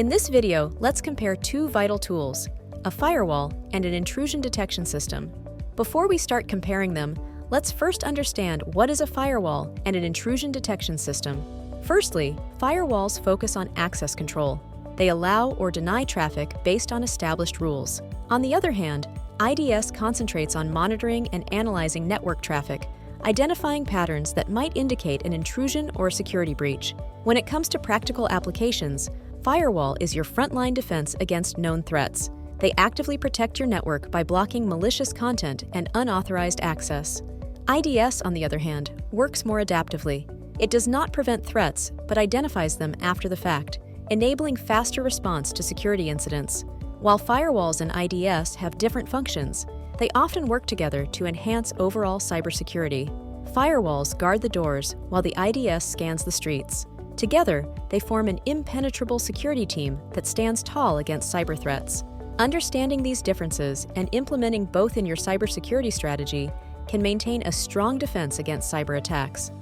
In this video, let's compare two vital tools, a firewall and an intrusion detection system. Before we start comparing them, let's first understand what is a firewall and an intrusion detection system. Firstly, firewalls focus on access control. They allow or deny traffic based on established rules. On the other hand, IDS concentrates on monitoring and analyzing network traffic, identifying patterns that might indicate an intrusion or a security breach. When it comes to practical applications, Firewall is your frontline defense against known threats. They actively protect your network by blocking malicious content and unauthorized access. IDS, on the other hand, works more adaptively. It does not prevent threats, but identifies them after the fact, enabling faster response to security incidents. While firewalls and IDS have different functions, they often work together to enhance overall cybersecurity. Firewalls guard the doors while the IDS scans the streets. Together, they form an impenetrable security team that stands tall against cyber threats. Understanding these differences and implementing both in your cybersecurity strategy can maintain a strong defense against cyber attacks.